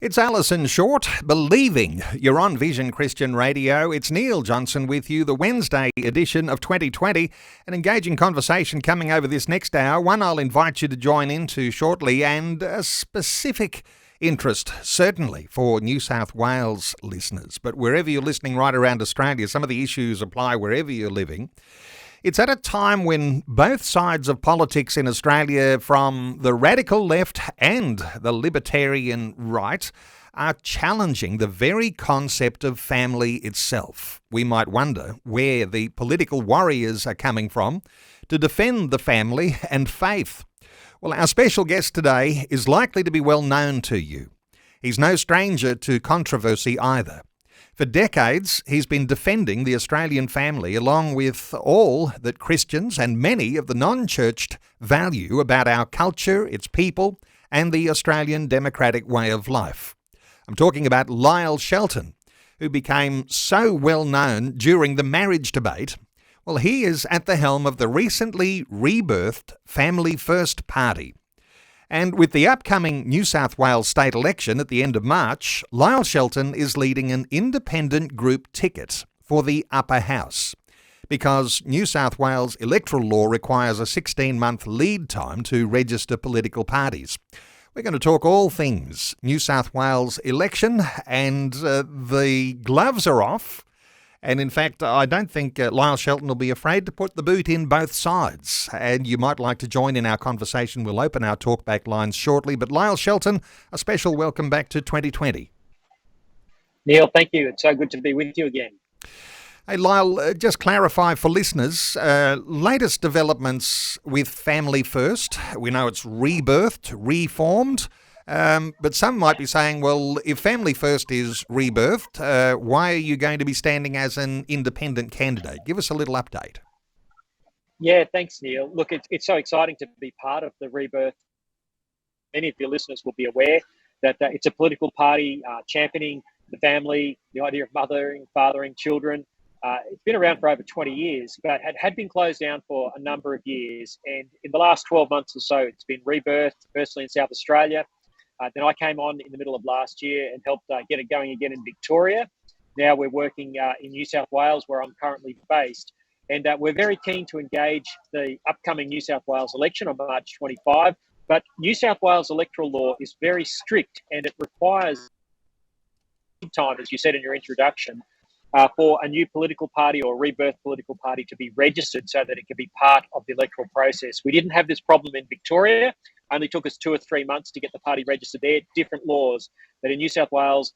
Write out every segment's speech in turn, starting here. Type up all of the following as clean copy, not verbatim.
It's Alison Short, Believing. You're on Vision Christian Radio. It's Neil Johnson with you, the Wednesday edition of 2020. An engaging conversation coming over this next hour, one I'll invite you to join into shortly, and a specific interest, certainly, for New South Wales listeners. But wherever you're listening right around Australia, some of the issues apply wherever you're living. It's at a time when both sides of politics in Australia, from the radical left and the libertarian right, are challenging the very concept of family itself. We might wonder where the political warriors are coming from to defend the family and faith. Well, our special guest today is likely to be well known to you. He's no stranger to controversy either. For decades, he's been defending the Australian family along with all that Christians and many of the non-churched value about our culture, its people, and the Australian democratic way of life. I'm talking about Lyle Shelton, who became so well known during the marriage debate. Well, he is at the helm of the recently rebirthed Family First Party. And with the upcoming New South Wales State Election at the end of March, Lyle Shelton is leading an independent group ticket for the upper house, because New South Wales electoral law requires a 16-month lead time to register political parties. We're going to talk all things New South Wales election, and the gloves are off. And in fact, I don't think Lyle Shelton will be afraid to put the boot in both sides. And you might like to join in our conversation. We'll open our talkback lines shortly. But Lyle Shelton, a special welcome back to 2020. Neil, thank you. It's so good to be with you again. Hey, Lyle, just clarify for listeners, latest developments with Family First. We know it's rebirthed, reformed. But some might be saying, well, if Family First is rebirthed, why are you going to be standing as an independent candidate? Give us a little update. Yeah, thanks, Neil. Look, it's so exciting to be part of the rebirth. Many of your listeners will be aware that it's a political party championing the family, the idea of mothering, fathering children. It's been around for over 20 years, but had been closed down for a number of years. And in the last 12 months or so, it's been rebirthed, firstly in South Australia. Then I came on in the middle of last year and helped get it going again in Victoria. Now we're working in New South Wales, where I'm currently based. And we're very keen to engage the upcoming New South Wales election on March 25. But New South Wales electoral law is very strict, and it requires time, as you said in your introduction, for a new political party or rebirth political party to be registered so that it can be part of the electoral process. We didn't have this problem in Victoria. Only took us 2 or 3 months to get the party registered there. Different laws. But in New South Wales,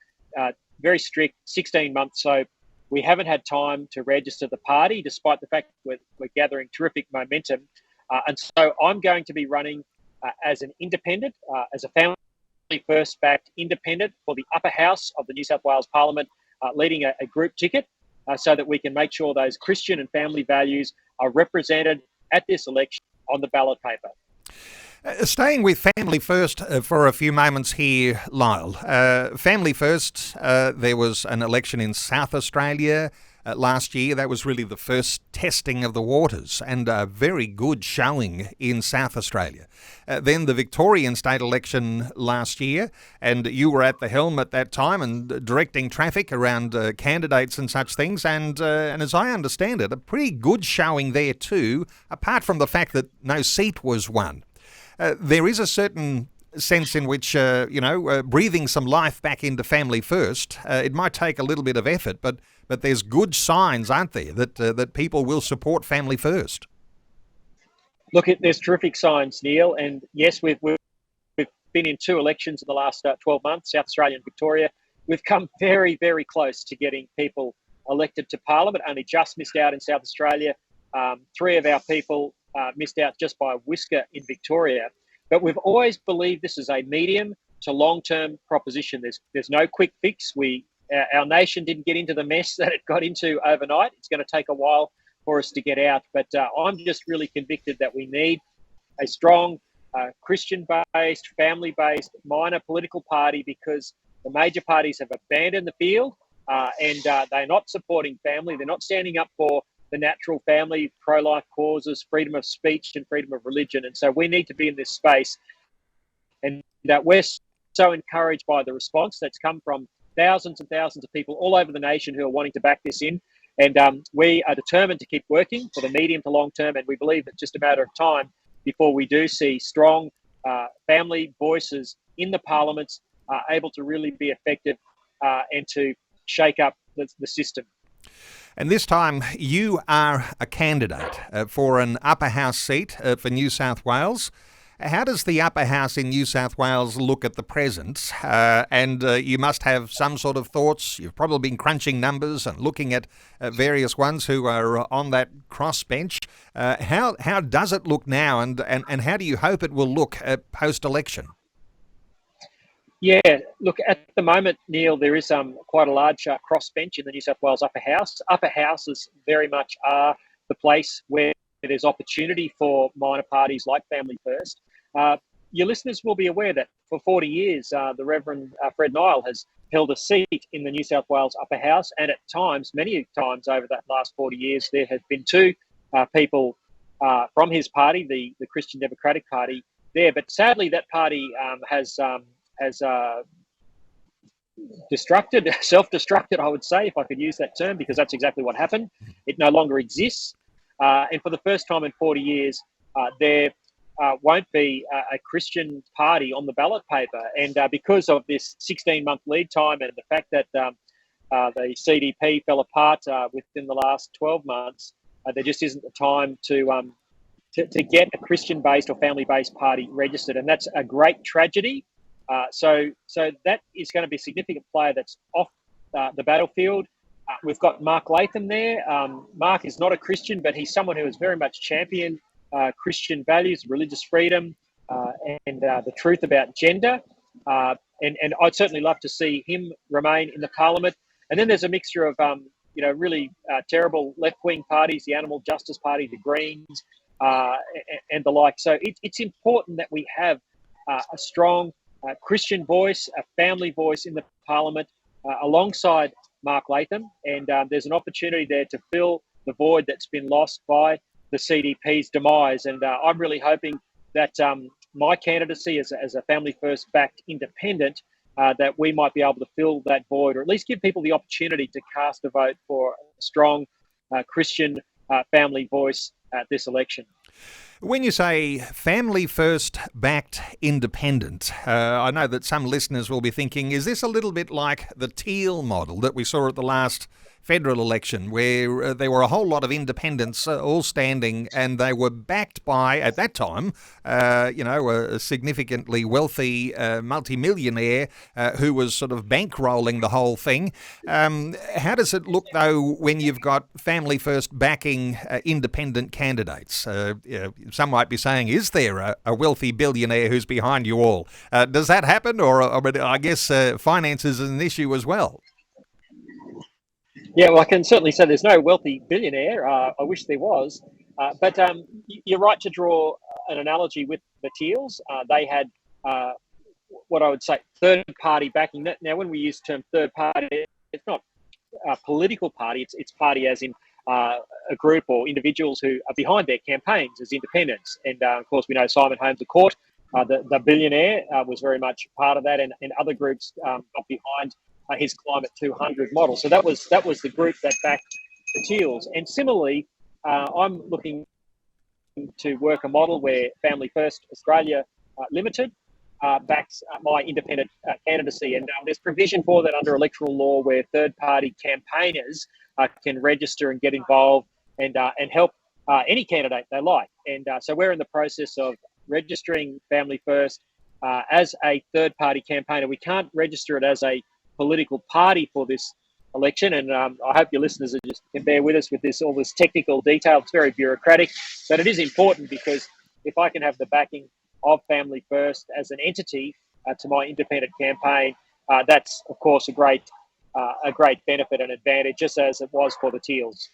very strict, 16 months. So we haven't had time to register the party, despite the fact we're gathering terrific momentum. And so I'm going to be running as an independent, as a Family First backed independent for the upper house of the New South Wales Parliament, leading a group ticket so that we can make sure those Christian and family values are represented at this election on the ballot paper. Staying with Family First for a few moments here, Lyle. Family First, there was an election in South Australia last year. That was really the first testing of the waters, and a very good showing in South Australia. Then the Victorian state election last year, and you were at the helm at that time and directing traffic around candidates and such things. And as I understand it, a pretty good showing there too, apart from the fact that no seat was won. There is a certain sense in which, breathing some life back into Family First, it might take a little bit of effort, but there's good signs, aren't there, that people will support Family First? Look, there's terrific signs, Neil. And yes, we've been in 2 elections in the last 12 months, South Australia and Victoria. We've come very, very close to getting people elected to Parliament. Only just missed out in South Australia. 3 of our people missed out just by a whisker in Victoria. But we've always believed this is a medium to long-term proposition. There's no quick fix. Our nation didn't get into the mess that it got into overnight. It's going to take a while for us to get out. But I'm just really convicted that we need a strong Christian-based, family-based, minor political party, because the major parties have abandoned the field and they're not supporting family. They're not standing up for the natural family, pro-life causes, freedom of speech and freedom of religion. And so we need to be in this space. And we're so encouraged by the response that's come from thousands and thousands of people all over the nation who are wanting to back this in. And we are determined to keep working for the medium to long term. And we believe it's just a matter of time before we do see strong family voices in the parliaments able to really be effective and to shake up the system. And this time you are a candidate for an upper house seat for New South Wales. How does the upper house in New South Wales look at the present? And you must have some sort of thoughts. You've probably been crunching numbers and looking at various ones who are on that crossbench. How does it look now, and how do you hope it will look post-election? Yeah, look, at the moment, Neil, there is quite a large crossbench in the New South Wales upper house. Upper houses very much are the place where there's opportunity for minor parties like Family First. Your listeners will be aware that for 40 years, the Reverend Fred Lyle has held a seat in the New South Wales upper house. And at times, many times over that last 40 years, there have been two people from his party, the Christian Democratic Party, there. But sadly, that party has self-destructed, I would say, if I could use that term, because that's exactly what happened. It no longer exists. And for the first time in 40 years, there won't be a Christian party on the ballot paper. And because of this 16-month lead time and the fact that the CDP fell apart within the last 12 months, there just isn't the time to get a Christian-based or family-based party registered. And that's a great tragedy. So that is going to be a significant player that's off the battlefield. We've got Mark Latham there. Mark is not a Christian, but he's someone who has very much championed Christian values, religious freedom, and the truth about gender. And I'd certainly love to see him remain in the parliament. And then there's a mixture of, really terrible left-wing parties, the Animal Justice Party, the Greens, and the like. So it's important that we have a strong Christian voice, a family voice in the parliament alongside Mark Latham. And there's an opportunity there to fill the void that's been lost by the CDP's demise. And I'm really hoping that my candidacy as a Family First backed independent, that we might be able to fill that void, or at least give people the opportunity to cast a vote for a strong Christian family voice at this election. When you say Family First backed independent, I know that some listeners will be thinking, is this a little bit like the Teal model that we saw at the last federal election, where there were a whole lot of independents all standing, and they were backed by, at that time, a significantly wealthy multimillionaire who was sort of bankrolling the whole thing. How does it look, though, when you've got Family First backing independent candidates? Some might be saying, is there a wealthy billionaire who's behind you all? Does that happen? Or I guess finance is an issue as well. Yeah, well, I can certainly say there's no wealthy billionaire. I wish there was. But you're right to draw an analogy with the Teals. They had what I would say third-party backing. Now, when we use the term third-party, it's not a political party. It's party as in a group or individuals who are behind their campaigns as independents. And, of course, we know Simon Holmes à Court, the billionaire, was very much part of that, and other groups got behind his Climate 200 model. So that was the group that backed the Teals. And similarly, I'm looking to work a model where Family First Australia Limited backs my independent candidacy. And there's provision for that under electoral law, where third-party campaigners can register and get involved and help any candidate they like. And so we're in the process of registering Family First as a third-party campaigner. We can't register it as a political party for this election, and I hope your listeners can bear with us with all this technical detail. It's very bureaucratic, but it is important, because if I can have the backing of Family First as an entity to my independent campaign, that's of course a great benefit and advantage, just as it was for the Teals.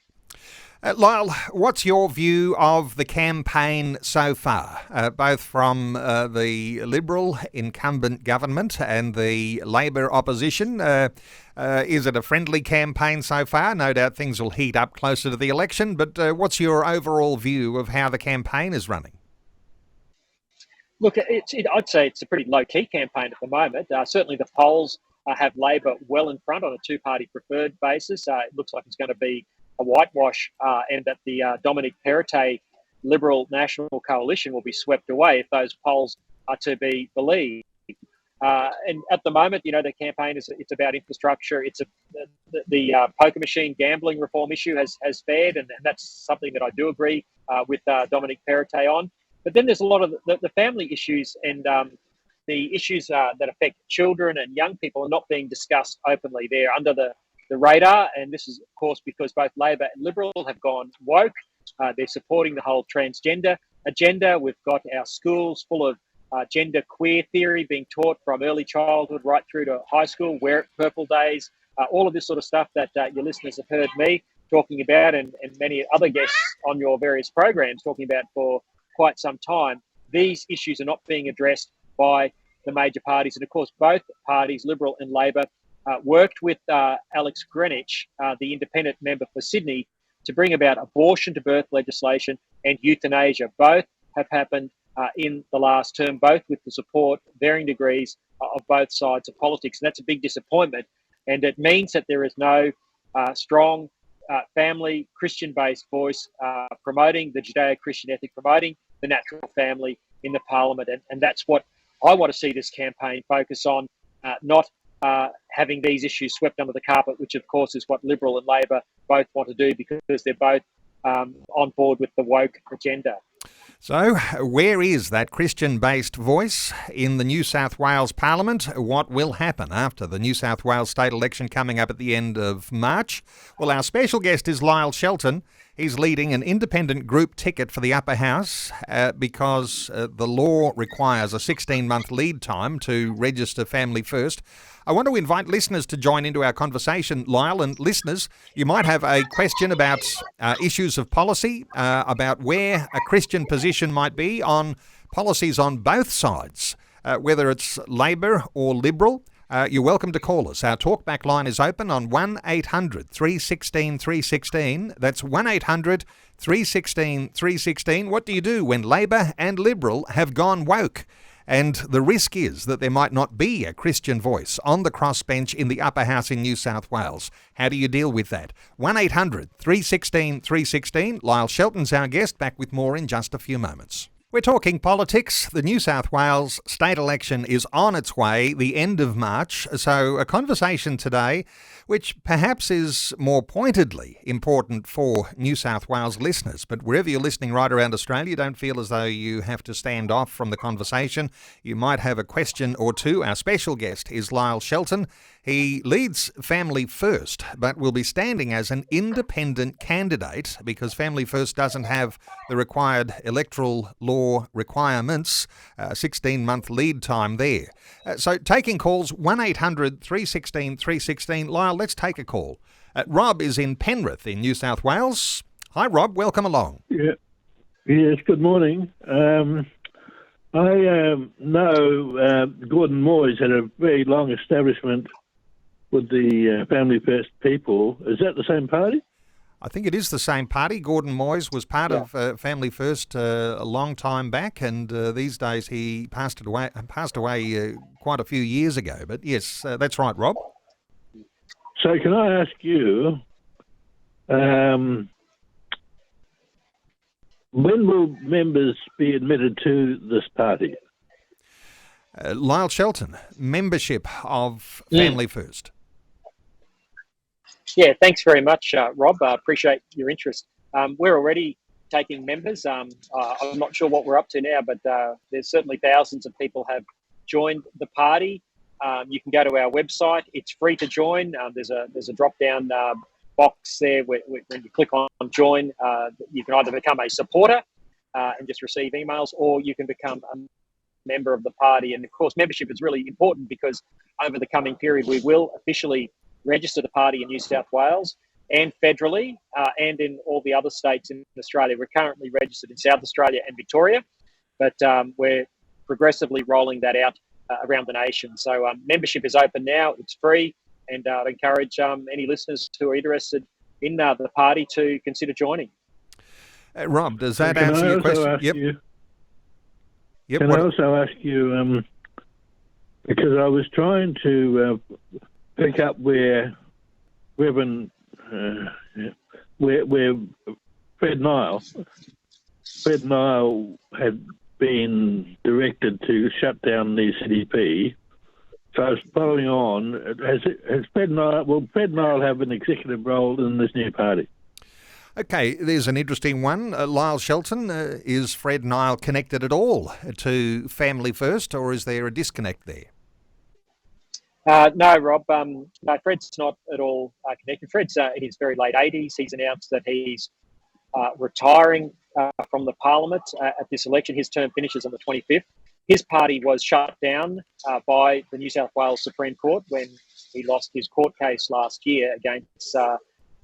Lyle, what's your view of the campaign so far, both from the Liberal incumbent government and the Labor opposition? Is it a friendly campaign so far? No doubt things will heat up closer to the election, but what's your overall view of how the campaign is running? Look, I'd say it's a pretty low-key campaign at the moment. Certainly the polls have Labor well in front on a two-party preferred basis. It looks like it's going to be a whitewash and that the Dominic Perrottet Liberal National Coalition will be swept away if those polls are to be believed. And at the moment, the campaign it's about infrastructure. The poker machine gambling reform issue has fared, and that's something that I do agree with Dominic Perrottet on. But then there's a lot of the family issues and the issues that affect children and young people are not being discussed openly. They're under the radar, and this is, of course, because both Labor and Liberal have gone woke. They're supporting the whole transgender agenda. We've got our schools full of gender queer theory being taught from early childhood right through to high school, Wear It Purple days, all of this sort of stuff that your listeners have heard me talking about and many other guests on your various programs talking about for quite some time. These issues are not being addressed by the major parties. And of course, both parties, Liberal and Labor, worked with Alex Greenwich, the independent member for Sydney, to bring about abortion to birth legislation and euthanasia. Both have happened in the last term, both with the support, varying degrees, of both sides of politics. And that's a big disappointment. And it means that there is no strong family, Christian-based voice promoting the Judeo-Christian ethic, promoting the natural family in the parliament. And that's what I want to see this campaign focus on, not having these issues swept under the carpet, which of course is what Liberal and Labor both want to do because they're both on board with the woke agenda. So, where is that Christian-based voice in the New South Wales Parliament? What will happen after the New South Wales State Election coming up at the end of March? Well, our special guest is Lyle Shelton. He's leading an independent group ticket for the upper house because the law requires a 16-month lead time to register Family First. I want to invite listeners to join into our conversation, Lyle. And listeners, you might have a question about issues of policy, about where a Christian position might be on policies on both sides, whether it's Labor or Liberal. You're welcome to call us. Our talkback line is open on 1800 316 316. That's 1800 316 316. What do you do when Labor and Liberal have gone woke? And the risk is that there might not be a Christian voice on the crossbench in the upper house in New South Wales. How do you deal with that? 1800 316 316. Lyle Shelton's our guest. Back with more in just a few moments. We're talking politics. The New South Wales state election is on its way, the end of March. So a conversation today, which perhaps is more pointedly important for New South Wales listeners. But wherever you're listening right around Australia, don't feel as though you have to stand off from the conversation. You might have a question or two. Our special guest is Lyle Shelton. He leads Family First, but will be standing as an independent candidate because Family First doesn't have the required electoral law requirements, 16-month lead time there. So taking calls, 1800 316 316. Lyle, let's take a call. Rob is in Penrith in New South Wales. Hi, Rob. Welcome along. Yeah. Yes, good morning. I know Gordon Moyes had a very long establishment with the Family First people. Is that the same party? I think it is the same party. Gordon Moyes was part of Family First a long time back, and these days he passed away quite a few years ago. But yes, that's right, Rob. So can I ask you, when will members be admitted to this party? Lyle Shelton, membership of Family First. Yeah, thanks very much, Rob. I appreciate your interest. We're already taking members. I'm not sure what we're up to now, but there's certainly thousands of people have joined the party. You can go to our website. It's free to join. There's a drop-down box there when you click on join. You can either become a supporter and just receive emails, or you can become a member of the party. And of course, membership is really important because over the coming period, we will officially register the party in New South Wales and federally and in all the other states in Australia. We're currently registered in South Australia and Victoria, but we're progressively rolling that out around the nation. So membership is open now, it's free, and I'd encourage any listeners who are interested in the party to consider joining. Rob, does that answer your question? Yep. Yep. Can I also ask you, because I was trying to pick up where Reverend, where Fred Nile had been directed to shut down the CDP. So I was following on. Has Fred Nile? Will Fred Nile have an executive role in this new party? Okay, there's an interesting one. Lyle Shelton, is Fred Nile connected at all to Family First, or is there a disconnect there? No, Rob. No, Fred's not at all connected. Fred's in his very late 80s. He's announced that he's retiring from the Parliament at this election. His term finishes on the 25th. His party was shut down by the New South Wales Supreme Court when he lost his court case last year against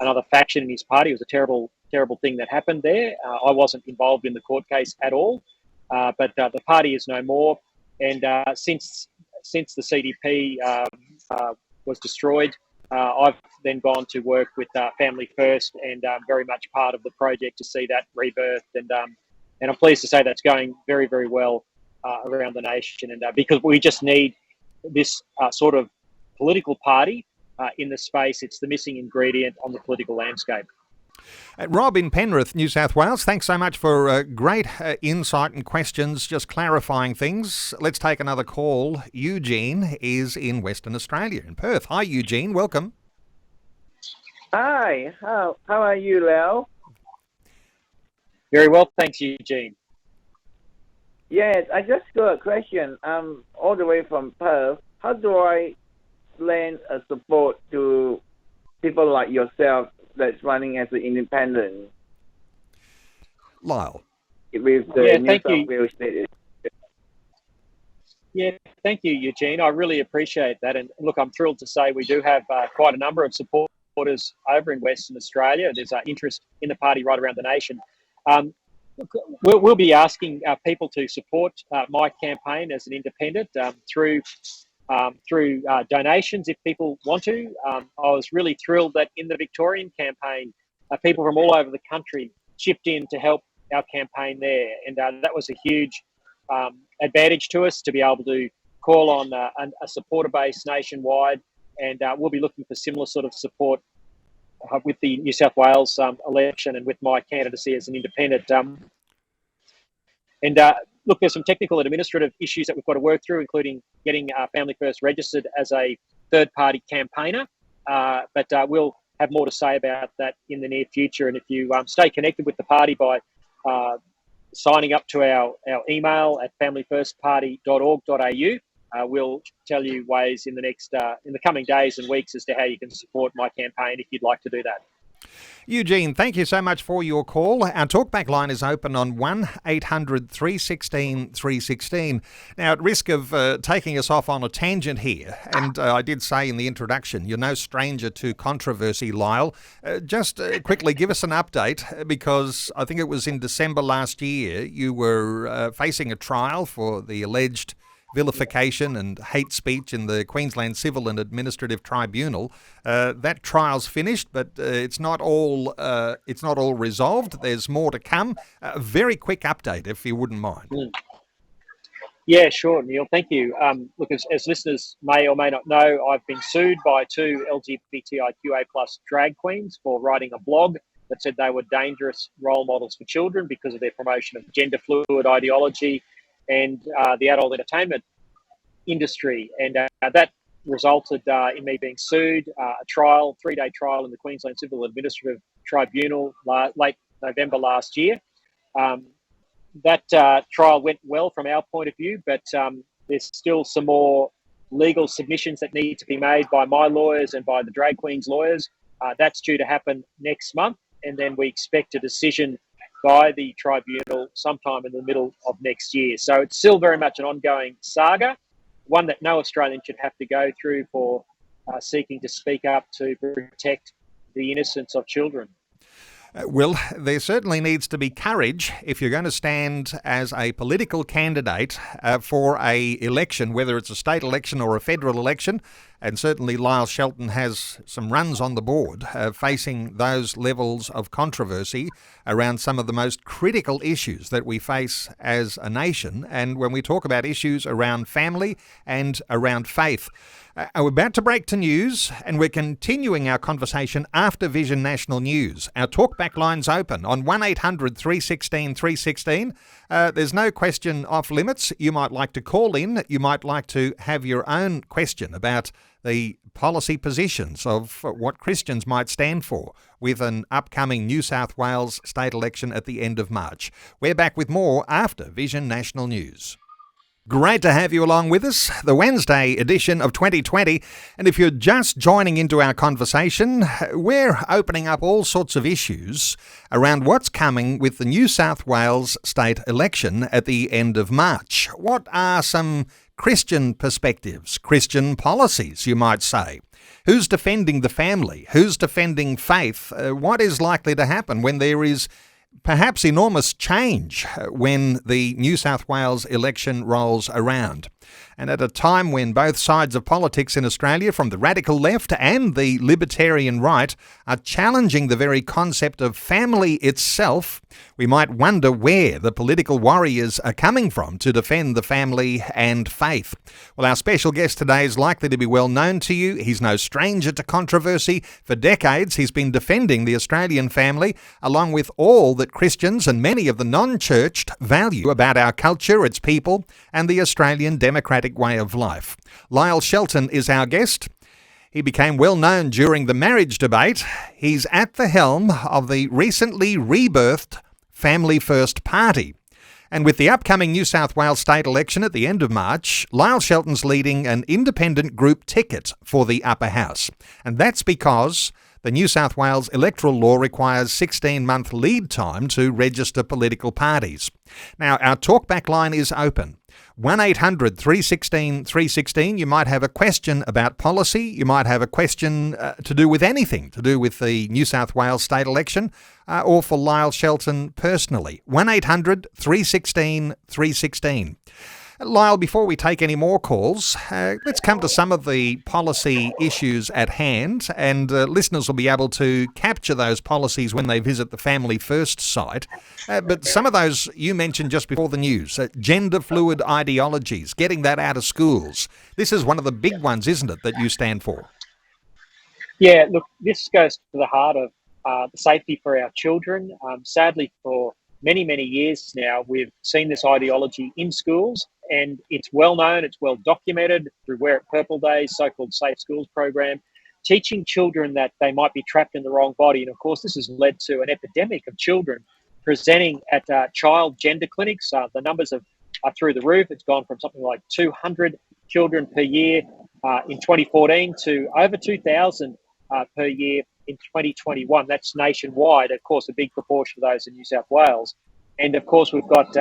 another faction in his party. It was a terrible, terrible thing that happened there. I wasn't involved in the court case at all, but the party is no more. And since the CDP was destroyed, I've then gone to work with Family First, and very much part of the project to see that rebirth. And I'm pleased to say that's going very, very well around the nation. And because we just need this sort of political party in the space, it's the missing ingredient on the political landscape. Rob in Penrith, New South Wales, thanks so much for great insight and questions, just clarifying things. Let's take another call. Eugene is in Western Australia, in Perth. Hi, Eugene. Welcome. Hi. How are you, Lyle? Very well, thanks, Eugene. Yes, I just got a question. I'm all the way from Perth. How do I lend a support to people like yourself that's running as an independent? Lyle. With the New South Wales State. Yeah, thank you, Eugene. I really appreciate that. And look, I'm thrilled to say we do have quite a number of supporters over in Western Australia. There's interest in the party right around the nation. We'll be asking people to support my campaign as an independent through donations if people want to. I was really thrilled that in the Victorian campaign, people from all over the country chipped in to help our campaign there. And that was a huge advantage to us to be able to call on a supporter base nationwide. And we'll be looking for similar sort of support with the New South Wales election and with my candidacy as an independent. Look, there's some technical and administrative issues that we've got to work through, including getting Family First registered as a third-party campaigner. But we'll have more to say about that in the near future. And if you stay connected with the party by signing up to our email at familyfirstparty.org.au, we'll tell you ways in the coming days and weeks as to how you can support my campaign if you'd like to do that. Eugene, thank you so much for your call. Our talkback line is open on 1-800-316-316. Now, at risk of taking us off on a tangent here, and I did say in the introduction, you're no stranger to controversy, Lyle. Just quickly give us an update, because I think it was in December last year you were facing a trial for the alleged vilification and hate speech in the Queensland Civil and Administrative Tribunal. That trial's finished, but it's not all resolved. There's more to come. A very quick update, if you wouldn't mind. Yeah, sure, Neil. Thank you. Look, as listeners may or may not know, I've been sued by two LGBTIQA+ drag queens for writing a blog that said they were dangerous role models for children because of their promotion of gender fluid ideology and the adult entertainment industry. And that resulted in me being sued. A 3-day trial in the Queensland Civil Administrative Tribunal late November last year. That trial went well from our point of view, but there's still some more legal submissions that need to be made by my lawyers and by the drag queens' lawyers. That's due to happen next month, and then we expect a decision by the tribunal sometime in the middle of next year. So it's still very much an ongoing saga, one that no Australian should have to go through for seeking to speak up to protect the innocence of children. Well, there certainly needs to be courage if you're going to stand as a political candidate for a election, whether it's a state election or a federal election. And certainly Lyle Shelton has some runs on the board facing those levels of controversy around some of the most critical issues that we face as a nation. And when we talk about issues around family and around faith, we're about to break to news, and we're continuing our conversation after Vision National News. Our talkback line's open on 1800 316 316. There's no question off limits. You might like to call in. You might like to have your own question about the policy positions of what Christians might stand for with an upcoming New South Wales state election at the end of March. We're back with more after Vision National News. Great to have you along with us, the Wednesday edition of 2020. And if you're just joining into our conversation, we're opening up all sorts of issues around what's coming with the New South Wales state election at the end of March. What are some Christian perspectives, Christian policies, you might say? Who's defending the family? Who's defending faith? What is likely to happen when there is perhaps enormous change when the New South Wales election rolls around? And at a time when both sides of politics in Australia, from the radical left and the libertarian right, are challenging the very concept of family itself, we might wonder where the political warriors are coming from to defend the family and faith. Well, our special guest today is likely to be well known to you. He's no stranger to controversy. For decades, he's been defending the Australian family, along with all that Christians and many of the non-churched value about our culture, its people, and the Australian democratic way of life. Lyle Shelton is our guest. He became well known during the marriage debate. He's at the helm of the recently rebirthed Family First Party. And with the upcoming New South Wales state election at the end of March, Lyle Shelton's leading an independent group ticket for the upper house. And that's because the New South Wales electoral law requires 16-month lead time to register political parties. Now, our talkback line is open. 1800 316 316. You might have a question about policy. You might have a question to do with anything, to do with the New South Wales state election, or for Lyle Shelton personally. 1800 316 316. Lyle, before we take any more calls, let's come to some of the policy issues at hand, and listeners will be able to capture those policies when they visit the Family First site. But some of those you mentioned just before the news, gender-fluid ideologies, getting that out of schools. This is one of the big ones, isn't it, that you stand for? Yeah, look, this goes to the heart of the safety for our children. Sadly, for many, many years now, we've seen this ideology in schools, and it's well known, it's well documented through Wear It Purple Days, so-called Safe Schools program, teaching children that they might be trapped in the wrong body. And of course, this has led to an epidemic of children presenting at child gender clinics. The numbers are through the roof. It's gone from something like 200 children per year in 2014 to over 2,000 per year in 2021. That's nationwide. Of course, a big proportion of those in New South Wales. And of course, we've got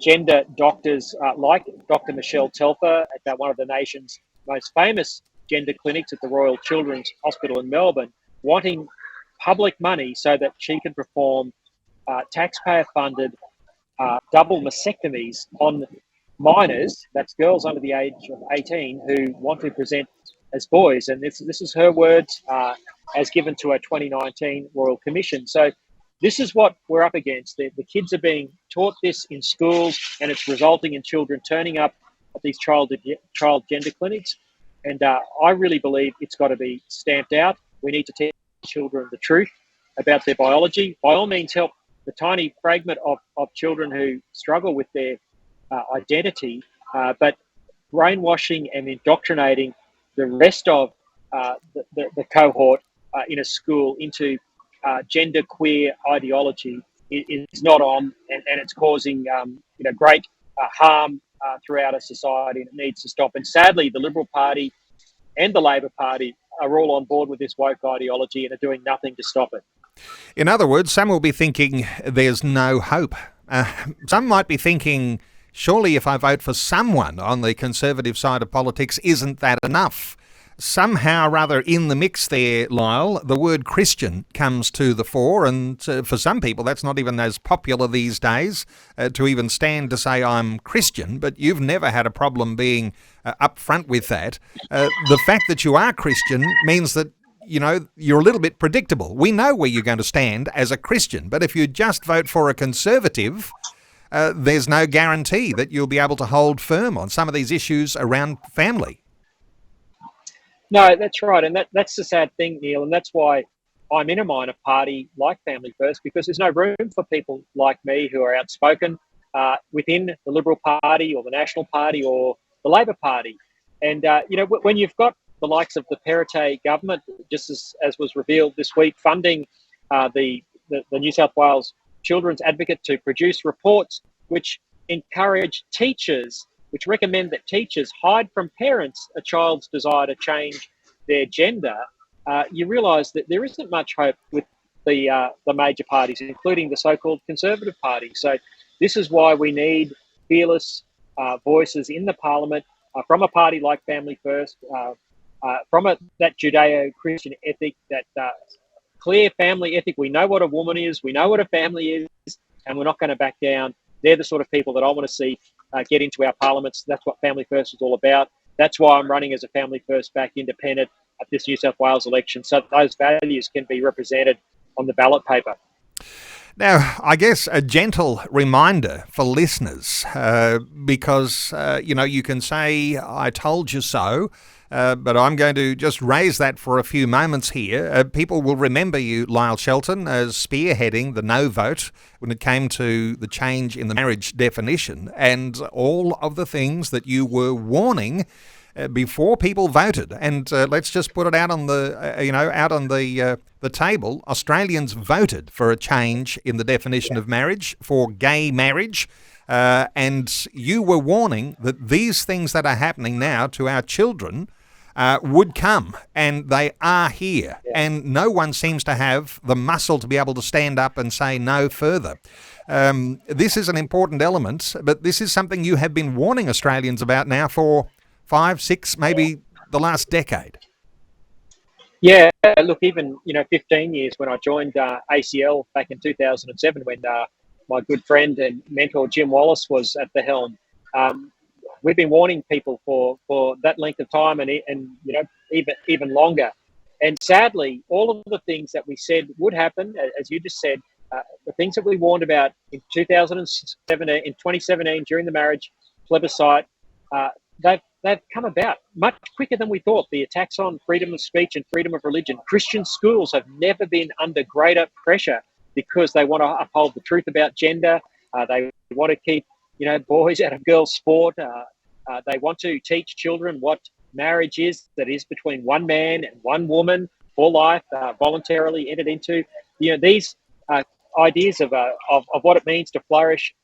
gender doctors like Dr. Michelle Telfer at one of the nation's most famous gender clinics at the Royal Children's Hospital in Melbourne, wanting public money so that she can perform taxpayer-funded double mastectomies on minors, that's girls under the age of 18, who want to present as boys. And this is her words as given to a 2019 Royal Commission. So this is what we're up against. The kids are being taught this in schools, and it's resulting in children turning up at these child gender clinics. And I really believe it's got to be stamped out. We need to teach children the truth about their biology. By all means, help the tiny fragment of children who struggle with their identity, but brainwashing and indoctrinating the rest of the cohort in a school into gender queer ideology is not on, and it's causing great harm throughout our society, and it needs to stop. And sadly, the Liberal Party and the Labor Party are all on board with this woke ideology and are doing nothing to stop it. In other words, some will be thinking there's no hope. Some might be thinking, surely if I vote for someone on the Conservative side of politics, isn't that enough? somehow rather in the mix there, Lyle, the word Christian comes to the fore, and for some people that's not even as popular these days to even stand to say I'm Christian, but you've never had a problem being upfront with that. The fact that you are Christian means that, you know, you're a little bit predictable. We know where you're going to stand as a Christian, but if you just vote for a Conservative, there's no guarantee that you'll be able to hold firm on some of these issues around family. No, that's right. And that's the sad thing, Neil. And that's why I'm in a minor party like Family First, because there's no room for people like me who are outspoken within the Liberal Party or the National Party or the Labor Party. And, you know, when you've got the likes of the Perrottet government, just as was revealed this week, funding the New South Wales Children's Advocate to produce reports which encourage teachers, which recommend that teachers hide from parents a child's desire to change their gender, you realise that there isn't much hope with the major parties, including the so-called Conservative Party. So this is why we need fearless voices in the Parliament from a party like Family First, from that Judeo-Christian ethic, that clear family ethic. We know what a woman is, we know what a family is, and we're not going to back down. They're the sort of people that I want to see get into our parliaments. That's what Family First is all about. That's why I'm running as a Family First back independent at this New South Wales election, so those values can be represented on the ballot paper. Now, I guess a gentle reminder for listeners, because, you know, you can say, I told you so, but I'm going to just raise that for a few moments here. People will remember you, Lyle Shelton, as spearheading the no vote when it came to the change in the marriage definition and all of the things that you were warning before people voted. And let's just put it out on the table. Australians voted for a change in the definition of marriage for gay marriage. And you were warning that these things that are happening now to our children would come, and they are here. Yeah. And no one seems to have the muscle to be able to stand up and say no further. This is an important element, but this is something you have been warning Australians about now for 5, 6, maybe the last decade. Yeah, look, even 15 years when I joined ACL back in 2007, when my good friend and mentor Jim Wallace was at the helm. We've been warning people for that length of time, and even longer. And sadly, all of the things that we said would happen, as you just said, the things that we warned about in 2017 during the marriage plebiscite, they've come about much quicker than we thought. The attacks on freedom of speech and freedom of religion. Christian schools have never been under greater pressure because they want to uphold the truth about gender. They want to keep, boys out of girls' sport. They want to teach children what marriage is, that is between one man and one woman for life, voluntarily entered into. These ideas of what it means to flourish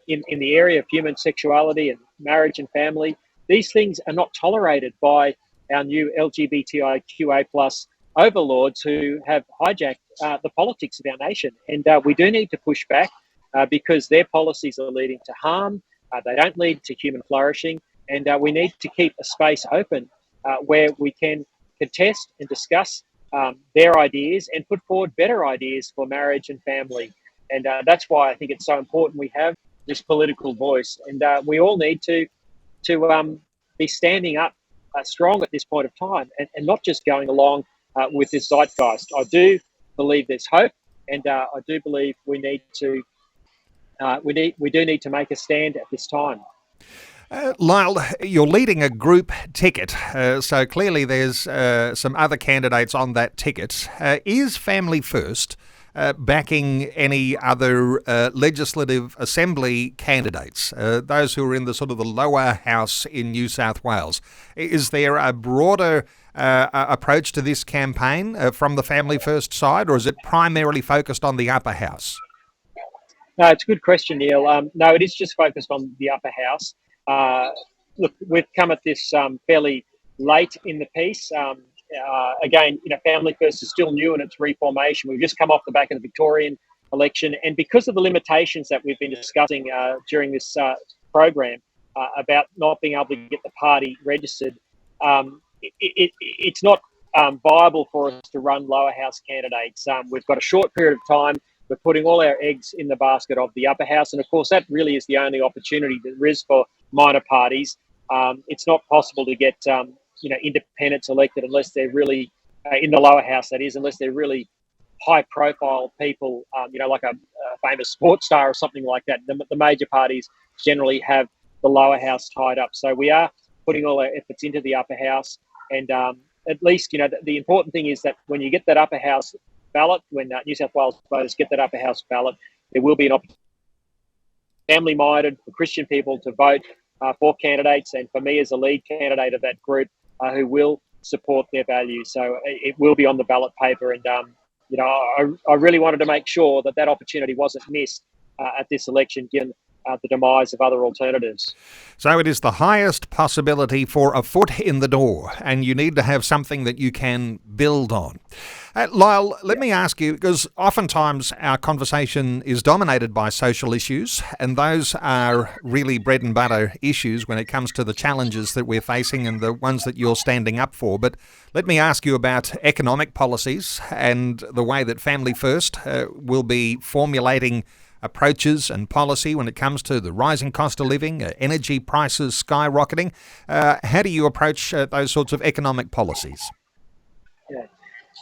in the area of human sexuality and marriage and family. These things are not tolerated by our new LGBTIQA plus overlords who have hijacked the politics of our nation. And we do need to push back because their policies are leading to harm. They don't lead to human flourishing. And we need to keep a space open where we can contest and discuss their ideas and put forward better ideas for marriage and family. And that's why I think it's so important we have this political voice. And we all need to be standing up strong at this point of time and not just going along with this zeitgeist. I do believe there's hope, and I do believe we need to we do need to make a stand at this time. Lyle, you're leading a group ticket, so clearly there's some other candidates on that ticket. Is Family First backing any other legislative assembly candidates, those who are in the sort of the lower house in New South Wales? Is there a broader approach to this campaign from the Family First side, or is it primarily focused on the upper house? No, it's a good question, Neil. No, it is just focused on the upper house. Look, we've come at this fairly late in the piece. Again, Family First is still new in its reformation. We've just come off the back of the Victorian election, and because of the limitations that we've been discussing during this program about not being able to get the party registered, it's not viable for us to run lower house candidates. We've got a short period of time. We're putting all our eggs in the basket of the upper house. And of course, that really is the only opportunity there is for minor parties. It's not possible to get, independents elected unless they're really in the lower house, that is, unless they're really high profile people, like a famous sports star or something like that. The major parties generally have the lower house tied up. So we are putting all our efforts into the upper house. And at least, the important thing is that when you get that upper house ballot, when New South Wales voters get that upper house ballot, there will be an opportunity for family-minded, for Christian people to vote for candidates, and for me as a lead candidate of that group who will support their values. So it will be on the ballot paper, and I really wanted to make sure that opportunity wasn't missed at this election, given the demise of other alternatives. So it is the highest possibility for a foot in the door, and you need to have something that you can build on. Lyle, let me ask you, because oftentimes our conversation is dominated by social issues, and those are really bread and butter issues when it comes to the challenges that we're facing and the ones that you're standing up for. But let me ask you about economic policies and the way that Family First will be formulating approaches and policy when it comes to the rising cost of living, energy prices skyrocketing. How do you approach those sorts of economic policies? Yeah.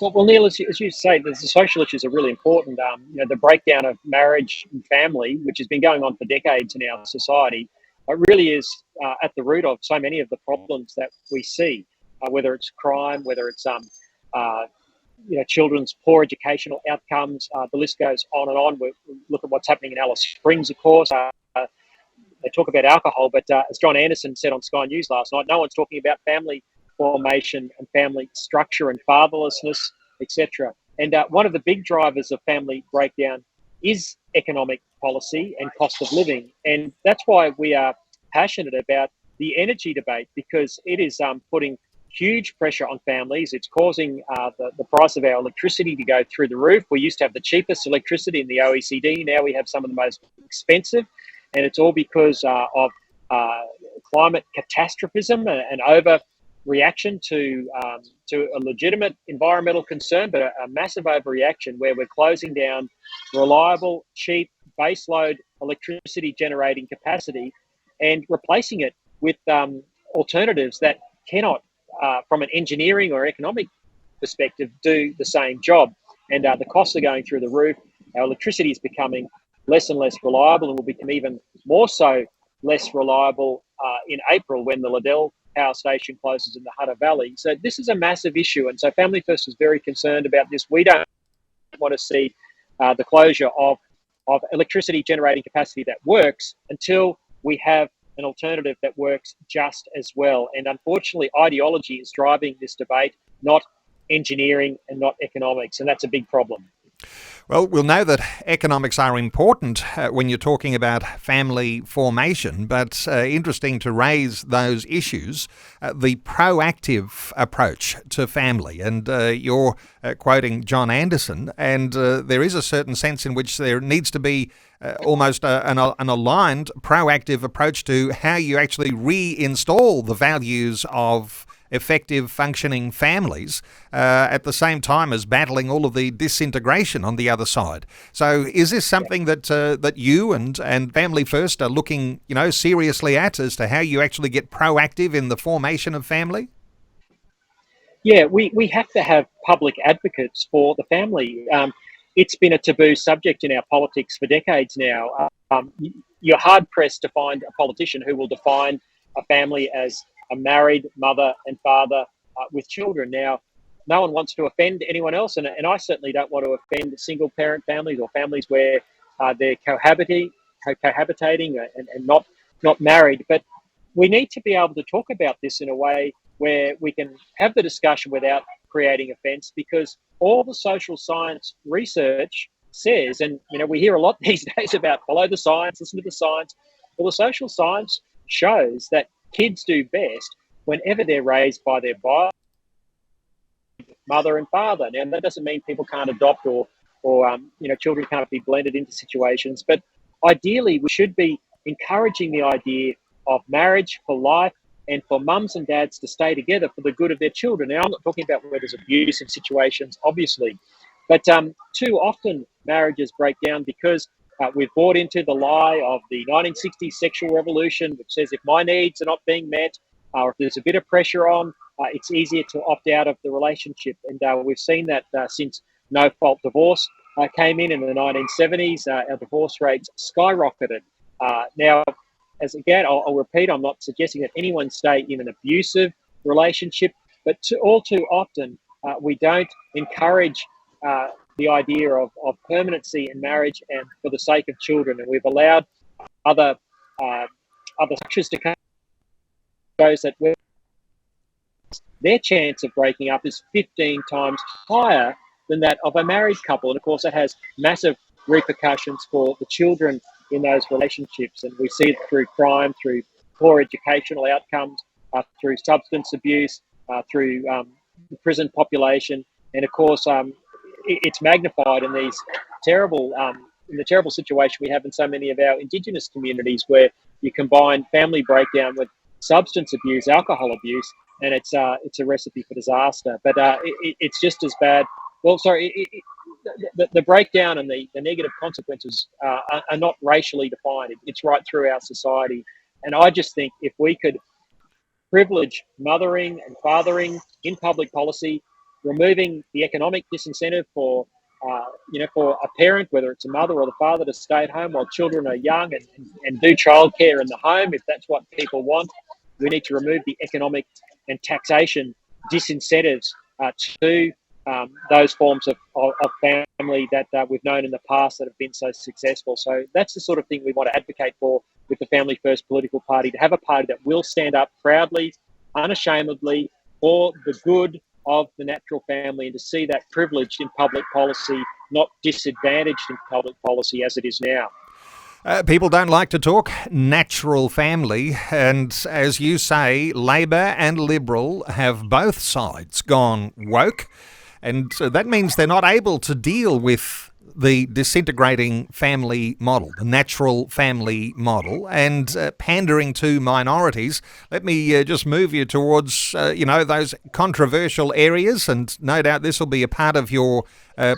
Well, Neil, as you say, the social issues are really important. The breakdown of marriage and family, which has been going on for decades in our society, really is at the root of so many of the problems that we see, whether it's crime, whether it's children's poor educational outcomes. The list goes on and on. We look at what's happening in Alice Springs, of course. They talk about alcohol, but as John Anderson said on Sky News last night, no one's talking about family formation and family structure and fatherlessness, etc. And one of the big drivers of family breakdown is economic policy and cost of living. And that's why we are passionate about the energy debate, because it is putting huge pressure on families. It's causing the price of our electricity to go through the roof. We used to have the cheapest electricity in the OECD. Now we have some of the most expensive. And it's all because of climate catastrophism and overreaction to a legitimate environmental concern, but a massive overreaction where we're closing down reliable, cheap, baseload electricity generating capacity and replacing it with alternatives that cannot, from an engineering or economic perspective, do the same job. And the costs are going through the roof. Our electricity is becoming less and less reliable, and will become even more so less reliable in April when the Liddell power station closes in the Hunter Valley. So this is a massive issue. And so Family First is very concerned about this. We don't want to see the closure of electricity generating capacity that works until we have an alternative that works just as well. And unfortunately, ideology is driving this debate, not engineering and not economics. And that's a big problem. Well, we'll know that economics are important when you're talking about family formation, but interesting to raise those issues, the proactive approach to family. And you're quoting John Anderson, and there is a certain sense in which there needs to be almost an aligned, proactive approach to how you actually reinstall the values of effective functioning families at the same time as battling all of the disintegration on the other side. So is this something that you and Family First are looking seriously at as to how you actually get proactive in the formation of family? Yeah, we have to have public advocates for the family. It's been a taboo subject in our politics for decades now. You're hard-pressed to find a politician who will define a family as a married mother and father with children. Now, no one wants to offend anyone else, and I certainly don't want to offend single-parent families or families where they're cohabitating and not married. But we need to be able to talk about this in a way where we can have the discussion without creating offence, because all the social science research says, and we hear a lot these days about follow the science, listen to the science. Well, the social science shows that kids do best whenever they're raised by their biological mother and father. Now, that doesn't mean people can't adopt or children can't be blended into situations, but ideally we should be encouraging the idea of marriage for life, and for mums and dads to stay together for the good of their children. Now, I'm not talking about where there's abusive situations, obviously, but too often marriages break down because we've bought into the lie of the 1960s sexual revolution, which says if my needs are not being met, or if there's a bit of pressure on, it's easier to opt out of the relationship. And we've seen that since no-fault divorce came in the 1970s, our divorce rates skyrocketed. Now, as again, I'll repeat, I'm not suggesting that anyone stay in an abusive relationship, but all too often we don't encourage the idea of permanency in marriage and for the sake of children. And we've allowed other structures to come, shows that their chance of breaking up is 15 times higher than that of a married couple. And of course, it has massive repercussions for the children in those relationships. And we see it through crime, through poor educational outcomes, through substance abuse, through the prison population. And of course, it's magnified in these terrible, in the terrible situation we have in so many of our Indigenous communities, where you combine family breakdown with substance abuse, alcohol abuse, and it's a recipe for disaster. But it's just as bad. Well, sorry, the breakdown and the negative consequences are not racially defined. It's right through our society. And I just think if we could privilege mothering and fathering in public policy, removing the economic disincentive for for a parent, whether it's a mother or the father, to stay at home while children are young and do childcare in the home, if that's what people want. We need to remove the economic and taxation disincentives to those forms of family that we've known in the past that have been so successful. So that's the sort of thing we want to advocate for with the Family First political party, to have a party that will stand up proudly, unashamedly, for the good of the natural family, and to see that privileged in public policy, not disadvantaged in public policy as it is now. People don't like to talk natural family, and as you say, Labor and Liberal have both sides gone woke, and that means they're not able to deal with the disintegrating family model, the natural family model, and pandering to minorities. Let me just move you towards, those controversial areas, and no doubt this will be a part of your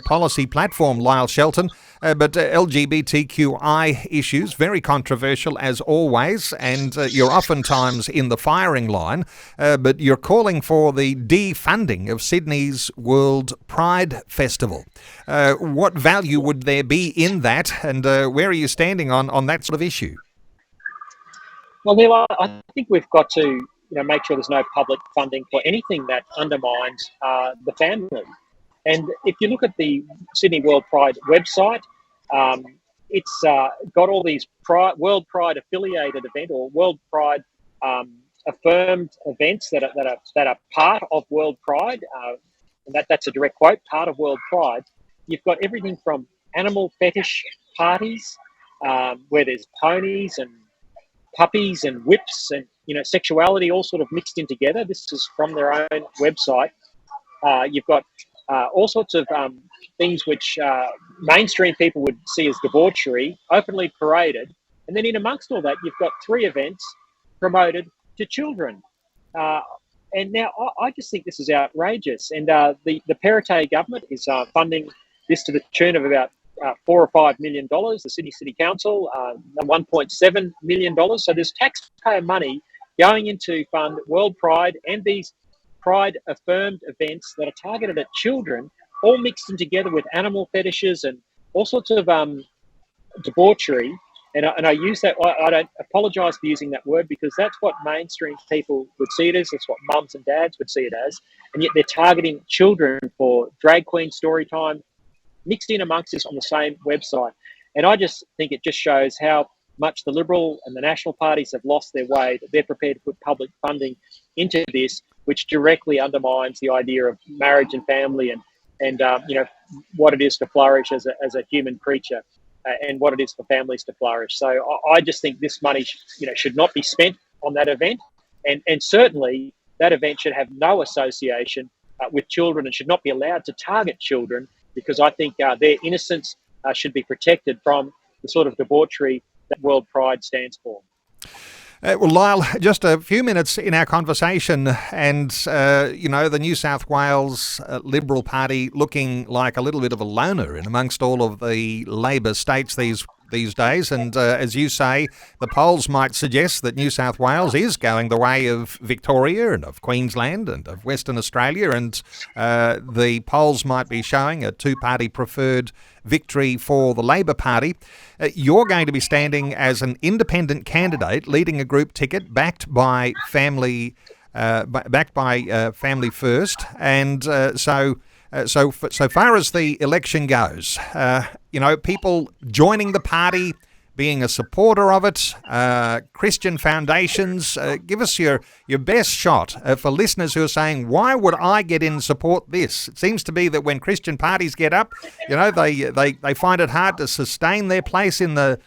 policy platform, Lyle Shelton. But LGBTQI issues, very controversial as always, and you're oftentimes in the firing line, but you're calling for the defunding of Sydney's World Pride Festival. What value would there be in that, and where are you standing on that sort of issue? Well, Neil, I think we've got to make sure there's no public funding for anything that undermines the family. And if you look at the Sydney World Pride website, it's got all these World Pride affiliated event or World Pride affirmed events that are part of World Pride, and that's a direct quote, part of World Pride. You've got everything from animal fetish parties, where there's ponies and puppies and whips and sexuality all sort of mixed in together. This is from their own website. You've got all sorts of things which mainstream people would see as debauchery, openly paraded. And then in amongst all that, you've got 3 events promoted to children. And now I just think this is outrageous. And the Perrottet government is funding this to the tune of about $4 or $5 million, the Sydney City Council, $1.7 million. So there's taxpayer money going into fund World Pride and these Pride affirmed events that are targeted at children, all mixed in together with animal fetishes and all sorts of debauchery. And I use that, I don't apologise for using that word, because that's what mainstream people would see it as. That's what mums and dads would see it as. And yet they're targeting children for drag queen story time, mixed in amongst this on the same website. And I just think it just shows how much the Liberal and the National parties have lost their way, that they're prepared to put public funding into this, which directly undermines the idea of marriage and family and what it is to flourish as a human creature, and what it is for families to flourish. So I just think this money should not be spent on that event, and certainly that event should have no association with children and should not be allowed to target children, because I think their innocence should be protected from the sort of debauchery that World Pride stands for. Well, Lyle, just a few minutes in our conversation, and the New South Wales Liberal Party looking like a little bit of a loner in amongst all of the Labor states these days. And as you say, the polls might suggest that New South Wales is going the way of Victoria and of Queensland and of Western Australia, and the polls might be showing a two-party preferred victory for the Labor Party. You're going to be standing as an independent candidate, leading a group ticket backed by Family First, and so far as the election goes, people joining the party, being a supporter of it, Christian foundations, give us your best shot for listeners who are saying, why would I get in and support this? It seems to be that when Christian parties get up, they find it hard to sustain their place in the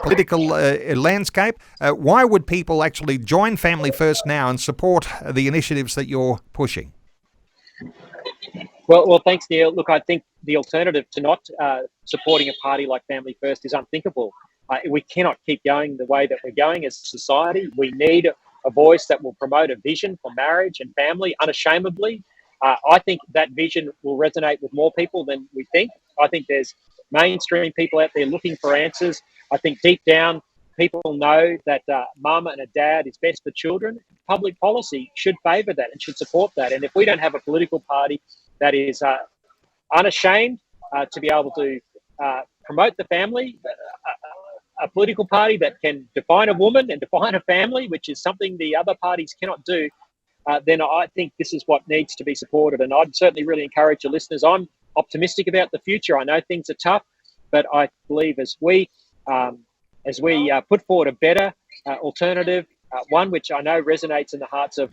political landscape. Why would people actually join Family First now and support the initiatives that you're pushing? Well, thanks, Neil. Look, I think the alternative to not supporting a party like Family First is unthinkable. We cannot keep going the way that we're going as a society. We need a voice that will promote a vision for marriage and family unashamedly. I think that vision will resonate with more people than we think. I think there's mainstream people out there looking for answers. I think deep down, people know that mum and a dad is best for children. Public policy should favour that and should support that. And if we don't have a political party that is unashamed to be able to promote the family, a political party that can define a woman and define a family, which is something the other parties cannot do, then I think this is what needs to be supported. And I'd certainly really encourage your listeners. I'm optimistic about the future. I know things are tough, but I believe as we put forward a better alternative, one which I know resonates in the hearts of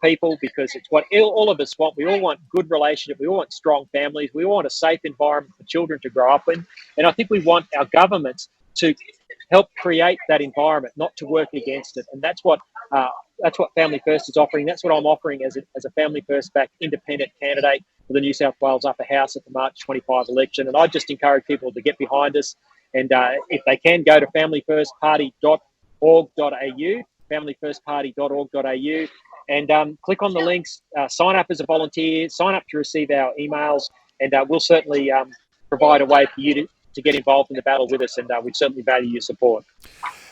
people, because it's what all of us want. We all want good relationships. We all want strong families. We all want a safe environment for children to grow up in. And I think we want our governments to help create that environment, not to work against it. And that's what Family First is offering. That's what I'm offering as a Family First backed independent candidate for the New South Wales Upper House at the March 25 election. And I just encourage people to get behind us. And if they can, go to familyfirstparty.org.au, familyfirstparty.org.au, and click on the links, sign up as a volunteer, sign up to receive our emails, and we'll certainly provide a way for you to get involved in the battle with us, and we certainly value your support.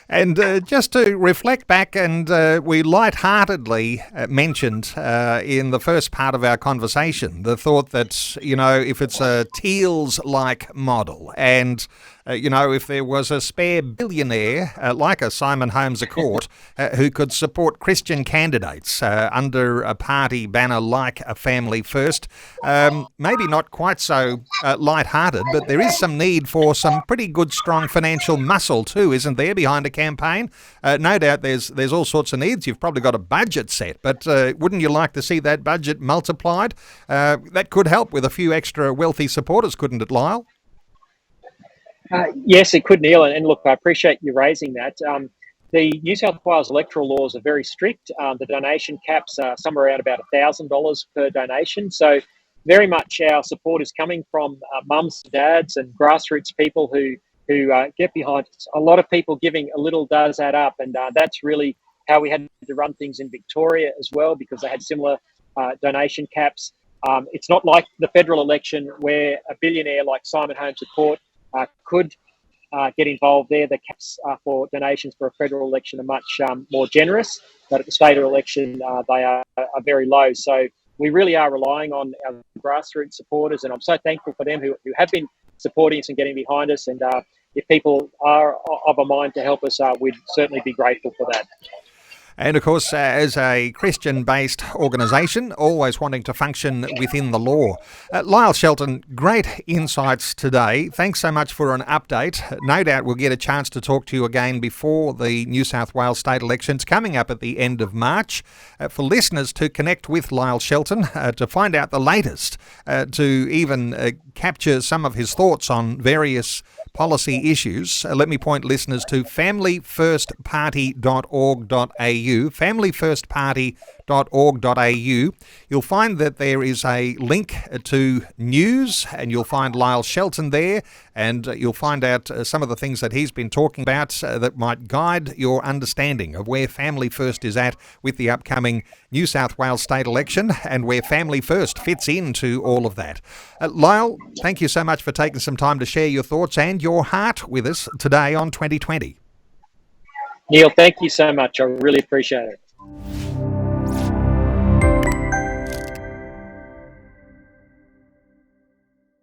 And just to reflect back, and we lightheartedly mentioned in the first part of our conversation the thought that, if it's a Teals-like model, and if there was a spare billionaire like a Simon Holmes à Court who could support Christian candidates under a party banner like a Family First, maybe not quite so lighthearted, but there is some need for some pretty good, strong financial muscle too, isn't there, behind a campaign? No doubt there's all sorts of needs. You've probably got a budget set, but wouldn't you like to see that budget multiplied? That could help with a few extra wealthy supporters, couldn't it, Lyle? Yes, it could, Neil. And look, I appreciate you raising that. The New South Wales electoral laws are very strict. The donation caps are somewhere around about $1,000 per donation. So very much our support is coming from mums, dads and grassroots people who get behind us. A lot of people giving a little does add up. And that's really how we had to run things in Victoria as well, because they had similar donation caps. It's not like the federal election where a billionaire like Simon Holmes à Court could get involved there. The caps for donations for a federal election are much more generous, but at the state election, they are very low. So we really are relying on our grassroots supporters, and I'm so thankful for them who have been supporting us and getting behind us. And if people are of a mind to help us, we'd certainly be grateful for that. And of course, as a Christian-based organisation, always wanting to function within the law. Lyle Shelton, great insights today. Thanks so much for an update. No doubt we'll get a chance to talk to you again before the New South Wales state elections coming up at the end of March. For listeners to connect with Lyle Shelton, to find out the latest, to even capture some of his thoughts on various policy issues, let me point listeners to familyfirstparty.org.au, familyfirstparty.org.au. You'll find that there is a link to news, and you'll find Lyle Shelton there, and you'll find out some of the things that he's been talking about that might guide your understanding of where Family First is at with the upcoming New South Wales State Election and where Family First fits into all of that. Lyle, thank you so much for taking some time to share your thoughts and your heart with us today on 2020. Neil, thank you so much. I really appreciate it.